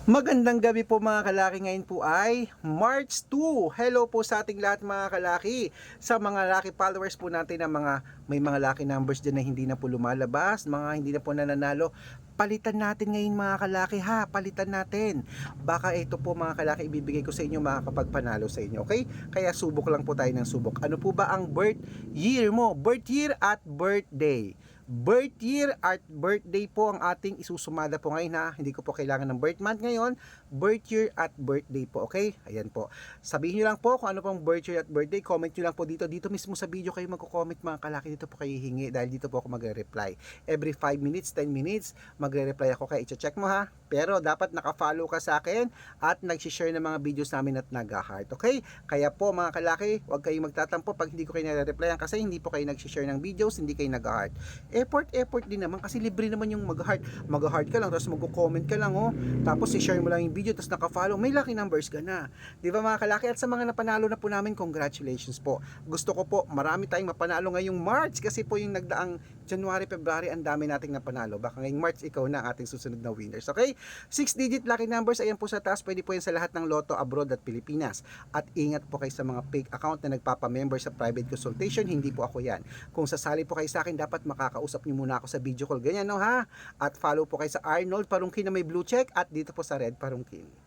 Magandang gabi po mga kalaki. Ngayon po ay March 2. Hello po sa ating lahat mga kalaki. Sa mga lucky followers po natin na may mga lucky numbers dyan na hindi na po lumalabas, mga hindi na po nananalo, palitan natin ngayon mga kalaki ha, palitan natin. Baka ito po mga kalaki ibibigay ko sa inyo makakapagpanalo sa inyo, okay? Kaya subok lang po tayo ng subok. Ano po ba ang birth year mo? Birth year at birthday. Birth year at birthday po ang ating isusumada po ngayon ha. Hindi ko po kailangan ng birth month ngayon. Birth year at birthday po, okay? Ayan po. Sabihin nyo lang po kung ano pong birth year at birthday. Comment nyo lang po dito. Dito mismo sa video kayo magko-comment mga kalaki. Dito po kayo hingi dahil dito po ako magre-reply. Every 5 minutes, 10 minutes, magre-reply ako kaya i-check mo ha. Pero dapat naka-follow ka sa akin at nag-share ng mga videos namin at nag-heart, okay? Kaya po mga kalaki, huwag kayong magtatampo pag hindi ko kayo nare-replyan kasi hindi po kayo nag-share ng videos, hindi kayo nag-heart. Effort din naman kasi libre naman yung mag-heart. Mag-heart ka lang tapos mag-comment ka lang oh. Tapos i-share mo lang yung video tapos naka-follow, may lucky numbers ka na. 'Di ba mga kalaki? At sa mga napanalo na po namin, congratulations po. Gusto ko po marami tayong mapanalo ngayong March kasi po yung nagdaang January, February ang dami nating napanalo. Baka ngayong March ikaw na ang ating susunod na winners. Okay? 6-digit lucky numbers ayan po sa taas. Pwede po yan sa lahat ng Lotto abroad at Pilipinas. At ingat po kayo sa mga fake account na nagpapa-member sa private consultation. Hindi po ako yan. Kung sasali po kayo sa akin, dapat makakausap niyo muna ako sa video call. Ganyan no ha? At follow po kayo sa Arnold Parungkin na may blue check at dito po sa Red Parungkin.